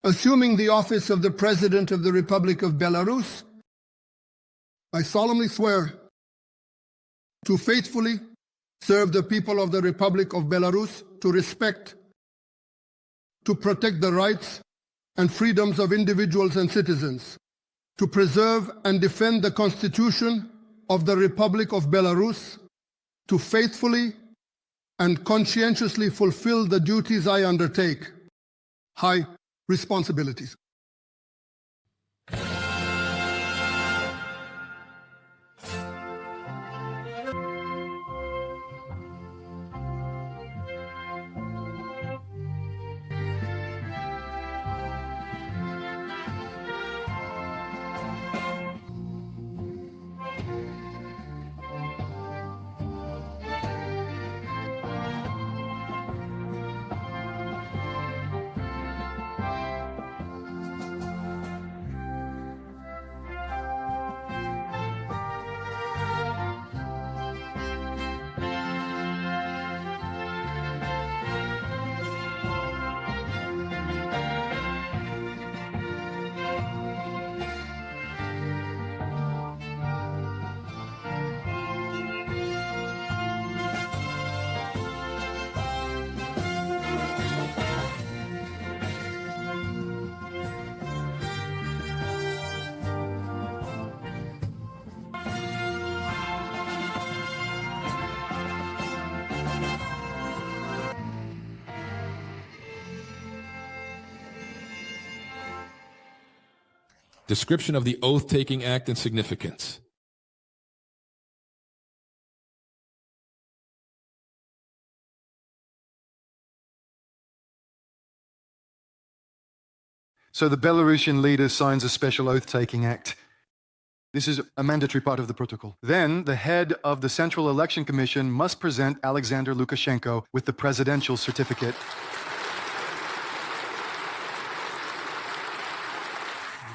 Assuming the office of the President of the Republic of Belarus, I solemnly swear to faithfully serve the people of the Republic of Belarus, to respect, to protect the rights and freedoms of individuals and citizens, to preserve and defend the Constitution of the Republic of Belarus, to faithfully and conscientiously fulfill the duties I undertake. High responsibilities. Description of the oath-taking act and significance. So the Belarusian leader signs a special oath-taking act. This is a mandatory part of the protocol. Then the head of the Central Election Commission must present Alexander Lukashenko with the presidential certificate.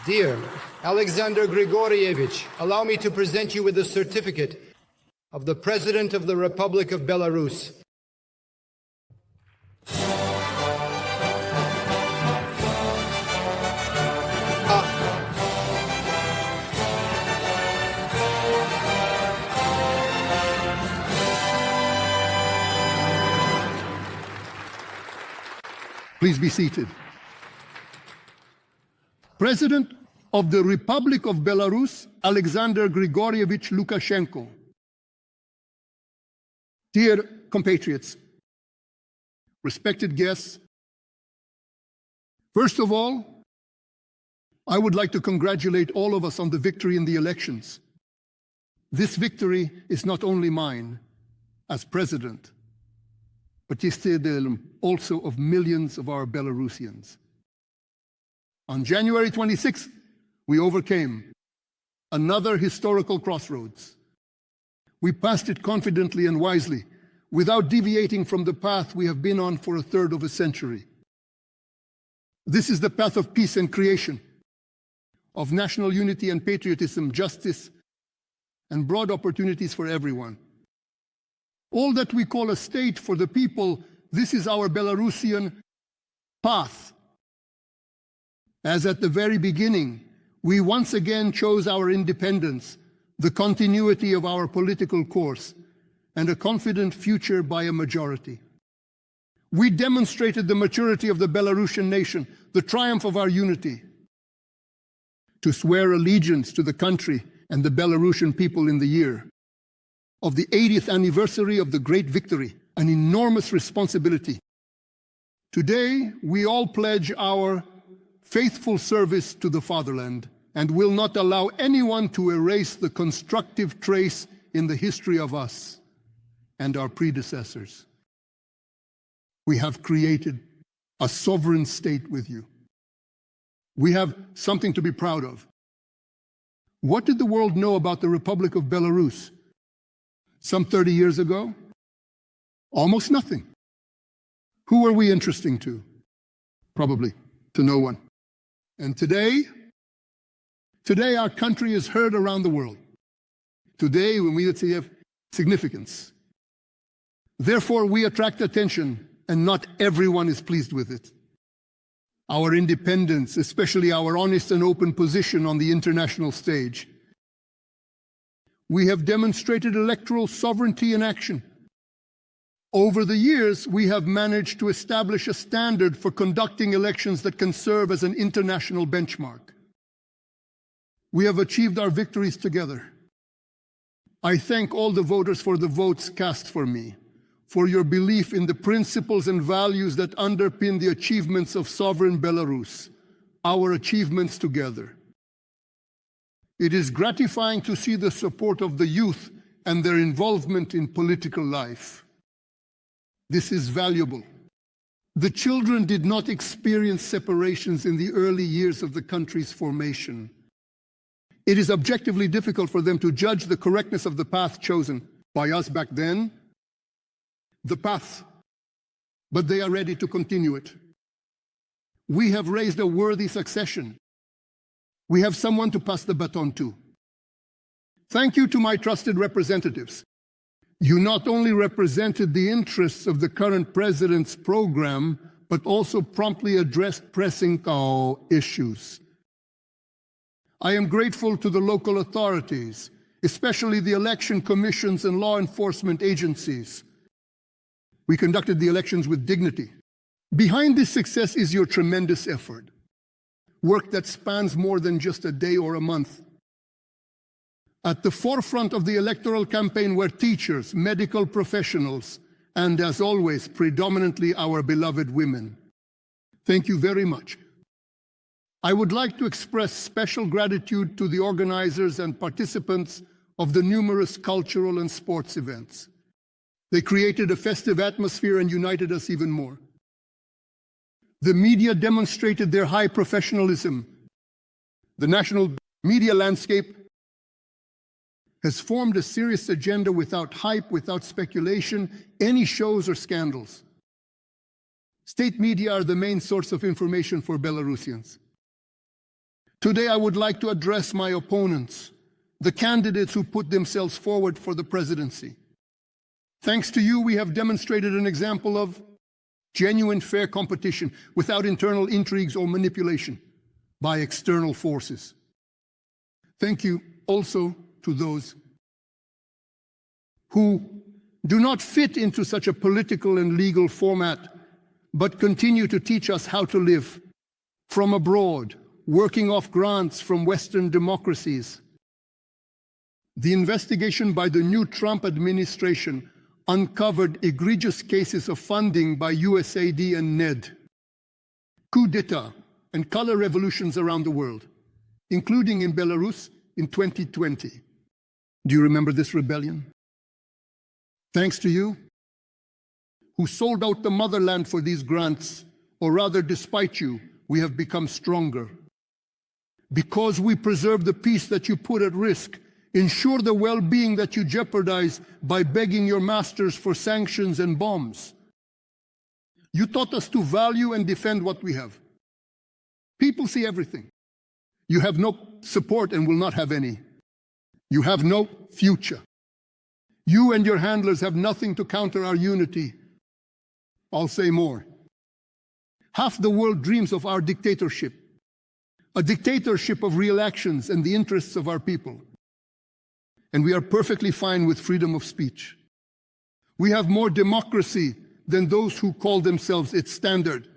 Dear Alexander Grigorievich, allow me to present you with the certificate of the President of the Republic of Belarus. Please be seated. President of the Republic of Belarus, Alexander Grigorievich Lukashenko. Dear compatriots, respected guests, first of all, I would like to congratulate all of us on the victory in the elections. This victory is not only mine as president, but also of millions of our Belarusians. On January 26th, we overcame another historical crossroads. We passed it confidently and wisely, without deviating from the path we have been on for a third of a century. This is the path of peace and creation, of national unity and patriotism, justice, and broad opportunities for everyone. All that we call a state for the people, this is our Belarusian path. As at the very beginning, we once again chose our independence, the continuity of our political course, and a confident future by a majority. We demonstrated the maturity of the Belarusian nation, the triumph of our unity. To swear allegiance to the country and the Belarusian people in the year of the 80th anniversary of the great victory, an enormous responsibility. Today, we all pledge our faithful service to the fatherland and will not allow anyone to erase the constructive trace in the history of us and our predecessors. We have created a sovereign state with you. We have something to be proud of. What did the world know about the Republic of Belarus some 30 years ago? Almost nothing. Who were we interesting to? Probably to no one. And today our country is heard around the world. Today, when we have significance. Therefore, we attract attention, and not everyone is pleased with it. our independence, especially our honest and open position on the international stage. We have demonstrated electoral sovereignty in action. Over the years, we have managed to establish a standard for conducting elections that can serve as an international benchmark. We have achieved our victories together. I thank all the voters for the votes cast for me, for your belief in the principles and values that underpin the achievements of sovereign Belarus, our achievements together. It is gratifying to see the support of the youth and their involvement in political life. This is valuable. The children did not experience separations in the early years of the country's formation. It is objectively difficult for them to judge the correctness of the path chosen by us back then, the path, but they are ready to continue it. We have raised a worthy succession. We have someone to pass the baton to. Thank you to my trusted representatives. You not only represented the interests of the current president's program, but also promptly addressed pressing issues. I am grateful to the local authorities, especially the election commissions and law enforcement agencies. We conducted the elections with dignity. Behind this success is your tremendous effort, work that spans more than just a day or a month. At the forefront of the electoral campaign were teachers, medical professionals, and as always, predominantly our beloved women. Thank you very much. I would like to express special gratitude to the organizers and participants of the numerous cultural and sports events. They created a festive atmosphere and united us even more. The media demonstrated their high professionalism. The national media landscape has formed a serious agenda without hype, without speculation, any shows or scandals. State media are the main source of information for Belarusians. Today, I would like to address my opponents, the candidates who put themselves forward for the presidency. Thanks to you, we have demonstrated an example of genuine fair competition without internal intrigues or manipulation by external forces. Thank you also to those who do not fit into such a political and legal format, but continue to teach us how to live from abroad, working off grants from Western democracies. The investigation by the new Trump administration uncovered egregious cases of funding by USAID and NED, coup d'etat and color revolutions around the world, including in Belarus in 2020. Do you remember this rebellion? Thanks to you, who sold out the motherland for these grants, or rather despite you, we have become stronger. Because we preserve the peace that you put at risk, ensure the well-being that you jeopardize by begging your masters for sanctions and bombs. You taught us to value and defend what we have. People see everything. You have no support and will not have any. You have no future. You and your handlers have nothing to counter our unity. I'll say more. Half the world dreams of our dictatorship, a dictatorship of real actions and the interests of our people. And we are perfectly fine with freedom of speech. We have more democracy than those who call themselves its standard.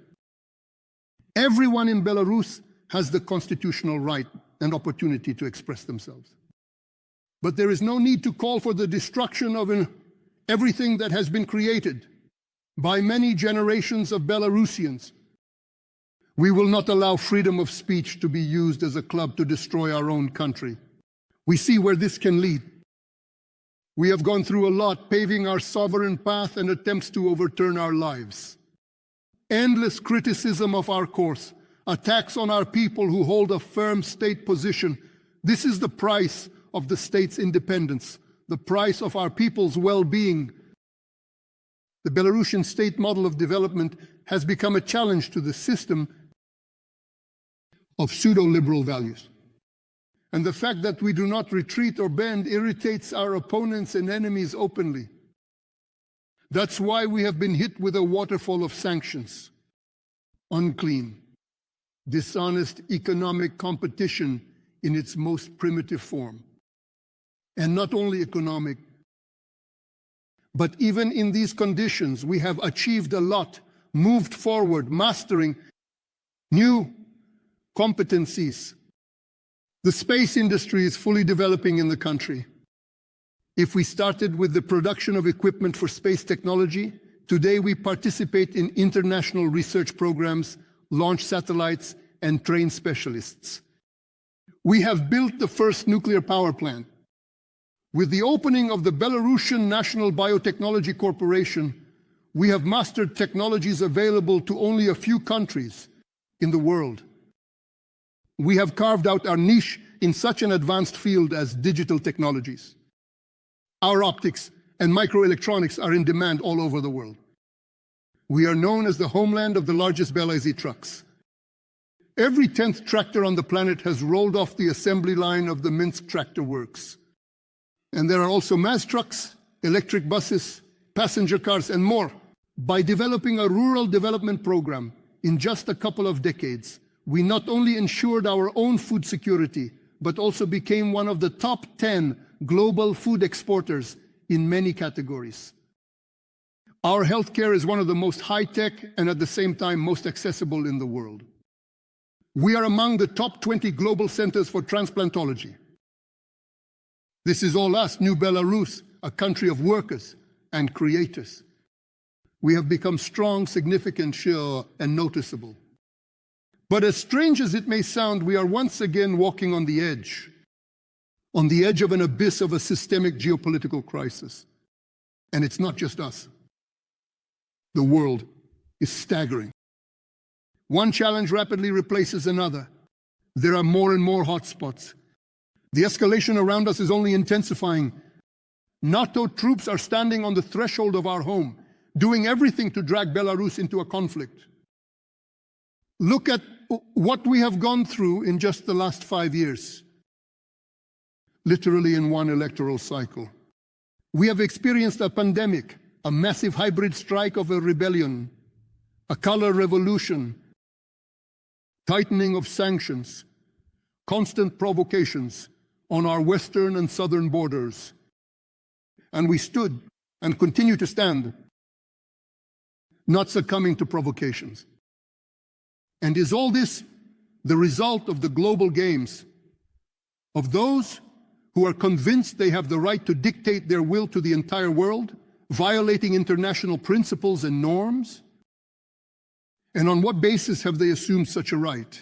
Everyone in Belarus has the constitutional right and opportunity to express themselves. But there is no need to call for the destruction of everything that has been created by many generations of Belarusians. We will not allow freedom of speech to be used as a club to destroy our own country. We see where this can lead. We have gone through a lot, paving our sovereign path and attempts to overturn our lives. Endless criticism of our course, attacks on our people who hold a firm state position. This is the price of the state's independence, the price of our people's well-being. The Belarusian state model of development has become a challenge to the system of pseudo-liberal values. And the fact that we do not retreat or bend irritates our opponents and enemies openly. That's why we have been hit with a waterfall of sanctions. Unclean, dishonest economic competition in its most primitive form. And not only economic, but even in these conditions, we have achieved a lot, moved forward, mastering new competencies. The space industry is fully developing in the country. If we started with the production of equipment for space technology, today we participate in international research programs, launch satellites, and train specialists. We have built the first nuclear power plant. With the opening of the Belarusian National Biotechnology Corporation, we have mastered technologies available to only a few countries in the world. We have carved out our niche in such an advanced field as digital technologies. Our optics and microelectronics are in demand all over the world. We are known as the homeland of the largest Belarusian trucks. Every 10th tractor on the planet has rolled off the assembly line of the Minsk tractor works. And there are also mass trucks, electric buses, passenger cars, and more. By developing a rural development program in just a couple of decades, we not only ensured our own food security, but also became one of the top 10 global food exporters in many categories. Our healthcare is one of the most high-tech and at the same time most accessible in the world. We are among the top 20 global centers for transplantology. This is all us, New Belarus, a country of workers and creators. We have become strong, significant, sure, and noticeable. But as strange as it may sound, we are once again walking on the edge of an abyss of a systemic geopolitical crisis. And it's not just us. The world is staggering. One challenge rapidly replaces another. There are more and more hotspots. The escalation around us is only intensifying. NATO troops are standing on the threshold of our home, doing everything to drag Belarus into a conflict. Look at what we have gone through in just the last 5 years, literally in one electoral cycle. We have experienced a pandemic, a massive hybrid strike of a rebellion, a color revolution, tightening of sanctions, constant provocations on our western and southern borders. And we stood and continue to stand, not succumbing to provocations. And is all this the result of the global games, of those who are convinced they have the right to dictate their will to the entire world, violating international principles and norms? And on what basis have they assumed such a right?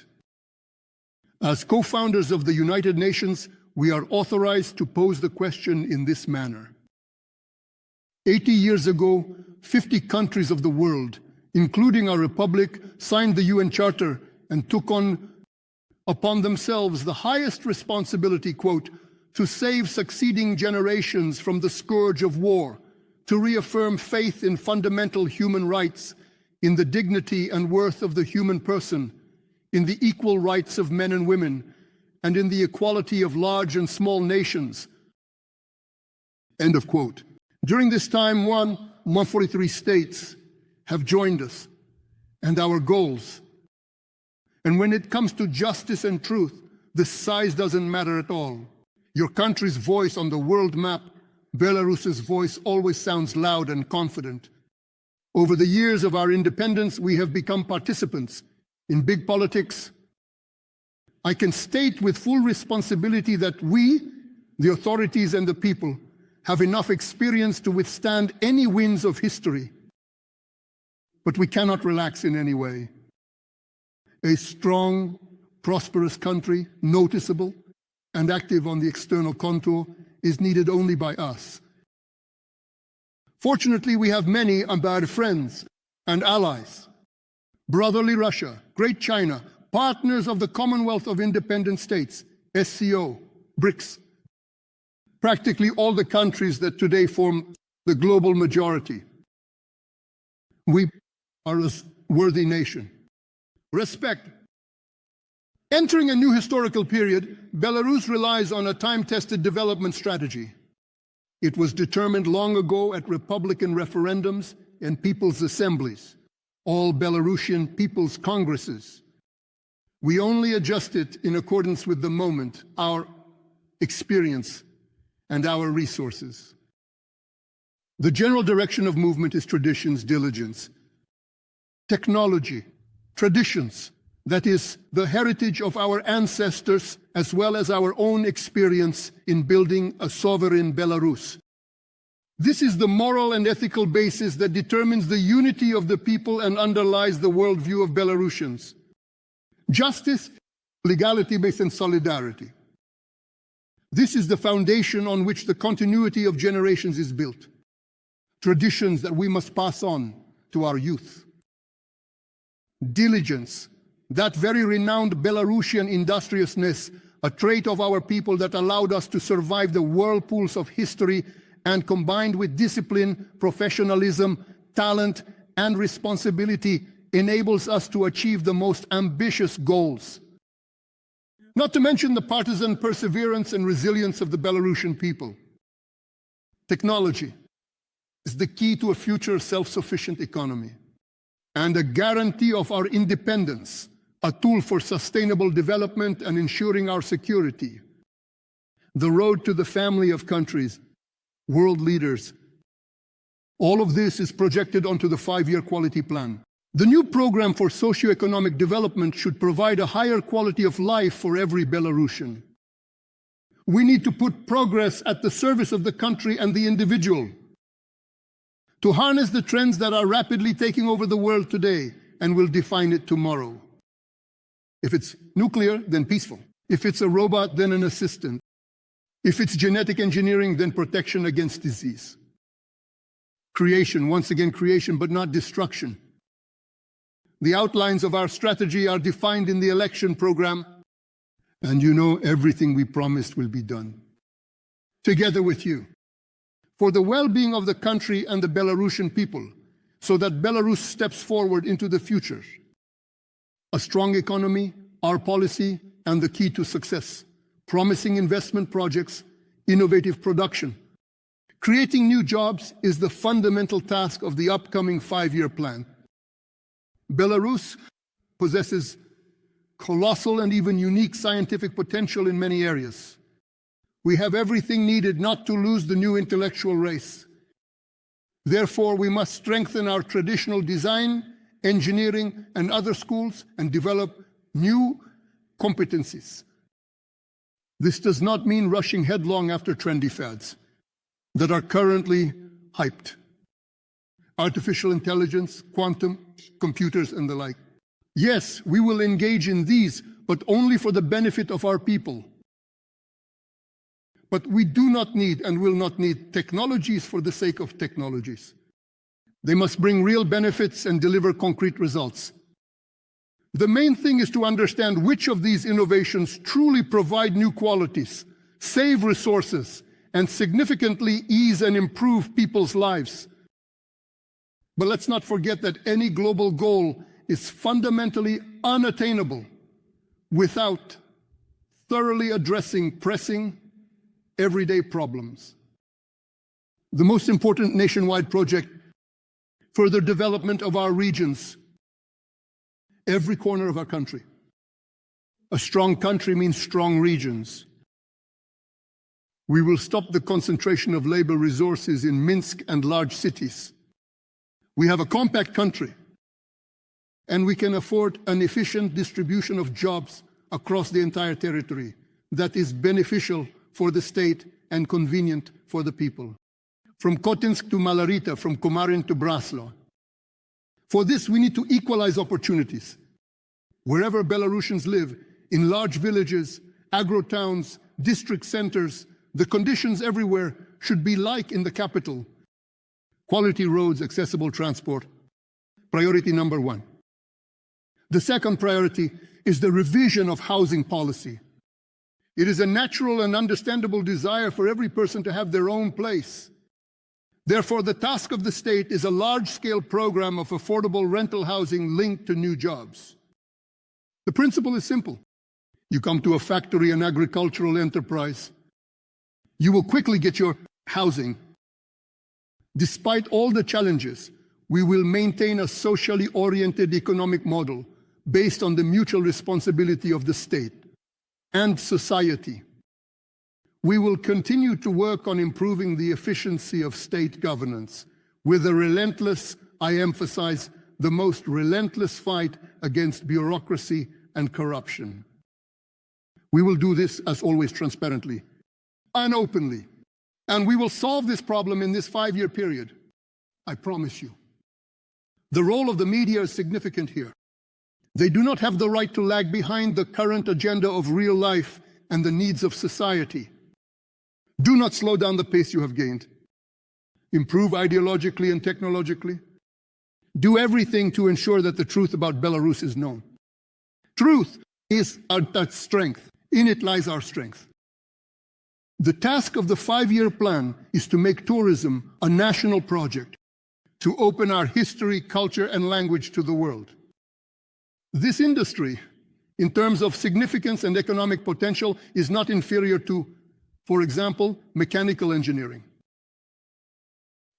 As co-founders of the United Nations, we are authorized to pose the question in this manner. 80 years ago, 50 countries of the world, including our republic, signed the UN Charter and took upon themselves the highest responsibility, quote, to save succeeding generations from the scourge of war, to reaffirm faith in fundamental human rights, in the dignity and worth of the human person, in the equal rights of men and women, and in the equality of large and small nations. End of quote. During this time, 143 states have joined us and our goals. And when it comes to justice and truth, the size doesn't matter at all. Your country's voice on the world map, Belarus's voice always sounds loud and confident. Over the years of our independence, we have become participants in big politics. I can state with full responsibility that we, the authorities and the people, have enough experience to withstand any winds of history. But we cannot relax in any way. A strong, prosperous country, noticeable and active on the external contour, is needed only by us. Fortunately, we have many bad friends and allies. Brotherly Russia, Great China, partners of the Commonwealth of Independent States, SCO, BRICS, practically all the countries that today form the global majority. We are a worthy nation. Respect. Entering a new historical period, Belarus relies on a time-tested development strategy. It was determined long ago at Republican referendums and people's assemblies, all Belarusian people's congresses. We only adjust it in accordance with the moment, our experience, and our resources. The general direction of movement is traditions, diligence, technology, traditions, that is, the heritage of our ancestors as well as our own experience in building a sovereign Belarus. This is the moral and ethical basis that determines the unity of the people and underlies the worldview of Belarusians. Justice, legality-based, and solidarity. This is the foundation on which the continuity of generations is built. Traditions that we must pass on to our youth. Diligence, that very renowned Belarusian industriousness, a trait of our people that allowed us to survive the whirlpools of history, and combined with discipline, professionalism, talent, and responsibility, enables us to achieve the most ambitious goals. Not to mention the partisan perseverance and resilience of the Belarusian people. Technology is the key to a future self-sufficient economy and a guarantee of our independence, a tool for sustainable development and ensuring our security. The road to the family of countries, world leaders. All of this is projected onto the 5-year quality plan. The new program for socio-economic development should provide a higher quality of life for every Belarusian. We need to put progress at the service of the country and the individual, to harness the trends that are rapidly taking over the world today and will define it tomorrow. If it's nuclear, then peaceful. If it's a robot, then an assistant. If it's genetic engineering, then protection against disease. Creation, once again creation, but not destruction. The outlines of our strategy are defined in the election program, and you know everything we promised will be done. Together with you, for the well-being of the country and the Belarusian people, so that Belarus steps forward into the future. A strong economy, our policy, and the key to success. Promising investment projects, innovative production. Creating new jobs is the fundamental task of the upcoming 5-year plan. Belarus possesses colossal and even unique scientific potential in many areas. We have everything needed not to lose the new intellectual race. Therefore, we must strengthen our traditional design, engineering, and other schools and develop new competencies. This does not mean rushing headlong after trendy fads that are currently hyped. Artificial intelligence, quantum, computers, and the like. Yes, we will engage in these, but only for the benefit of our people. But we do not need and will not need technologies for the sake of technologies. They must bring real benefits and deliver concrete results. The main thing is to understand which of these innovations truly provide new qualities, save resources, and significantly ease and improve people's lives. But let's not forget that any global goal is fundamentally unattainable without thoroughly addressing pressing, everyday problems. The most important nationwide project, further development of our regions, every corner of our country. A strong country means strong regions. We will stop the concentration of labor resources in Minsk and large cities. We have a compact country, and we can afford an efficient distribution of jobs across the entire territory that is beneficial for the state and convenient for the people. From Kotinsk to Malarita, from Komarin to Braslo. For this, we need to equalize opportunities. Wherever Belarusians live, in large villages, agro-towns, district centers, the conditions everywhere should be like in the capital. Quality roads, accessible transport. Priority number 1. The second priority is the revision of housing policy. It is a natural and understandable desire for every person to have their own place. Therefore, the task of the state is a large-scale program of affordable rental housing linked to new jobs. The principle is simple. You come to a factory, an agricultural enterprise. You will quickly get your housing. Despite all the challenges, we will maintain a socially oriented economic model based on the mutual responsibility of the state and society. We will continue to work on improving the efficiency of state governance with a relentless, I emphasize, the most relentless fight against bureaucracy and corruption. We will do this, as always, transparently and openly. And we will solve this problem in this 5-year period. I promise you. The role of the media is significant here. They do not have the right to lag behind the current agenda of real life and the needs of society. Do not slow down the pace you have gained. Improve ideologically and technologically. Do everything to ensure that the truth about Belarus is known. Truth is our strength. In it lies our strength. The task of the 5-year plan is to make tourism a national project, to open our history, culture, and language to the world. This industry, in terms of significance and economic potential, is not inferior to, for example, mechanical engineering.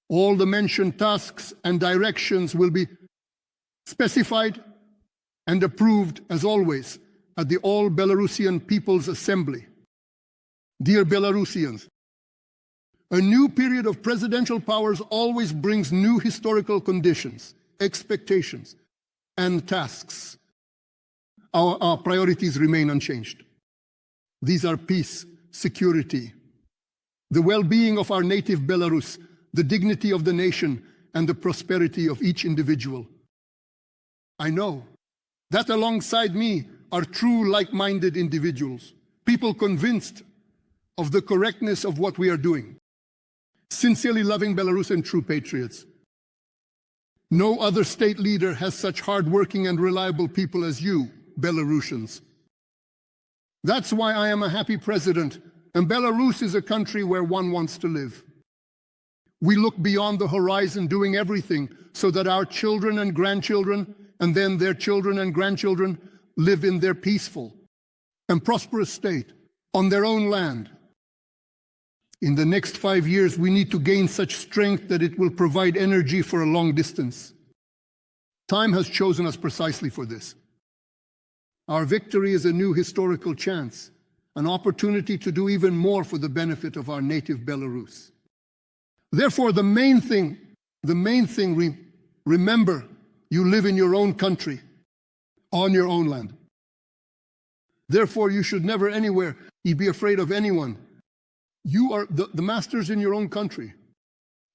All the mentioned tasks and directions will be specified and approved, as always, at the All Belarusian People's Assembly. Dear Belarusians, a new period of presidential powers always brings new historical conditions, expectations, and tasks. Our priorities remain unchanged. These are peace, security, the well-being of our native Belarus, the dignity of the nation, and the prosperity of each individual. I know that alongside me are true like-minded individuals, people convinced of the correctness of what we are doing, sincerely loving Belarus and true patriots. No other state leader has such hard-working and reliable people as you, Belarusians. That's why I am a happy president, and Belarus is a country where one wants to live. We look beyond the horizon, doing everything so that our children and grandchildren, and then their children and grandchildren, live in their peaceful and prosperous state, on their own land. In the next 5 years, we need to gain such strength that it will provide energy for a long distance. Time has chosen us precisely for this. Our victory is a new historical chance, an opportunity to do even more for the benefit of our native Belarus. Therefore, the main thing, remember, you live in your own country, on your own land. Therefore, you should never anywhere be afraid of anyone. You are the masters in your own country.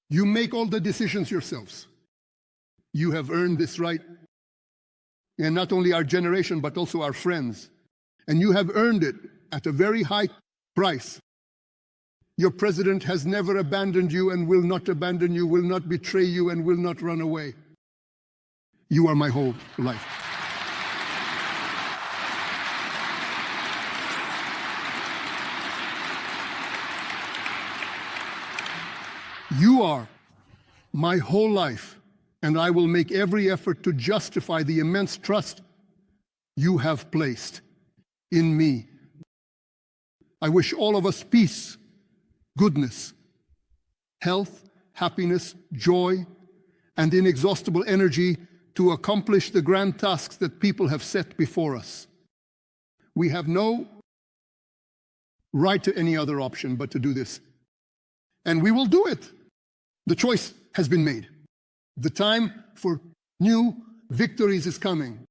You make all the decisions yourselves. You have earned this right. And not only our generation, but also our friends. And you have earned it at a very high price. Your president has never abandoned you and will not abandon you, will not betray you, and will not run away. You are my whole life. You are my whole life, and I will make every effort to justify the immense trust you have placed in me. I wish all of us peace, goodness, health, happiness, joy, and inexhaustible energy to accomplish the grand tasks that people have set before us. We have no right to any other option but to do this. And we will do it. The choice has been made. The time for new victories is coming.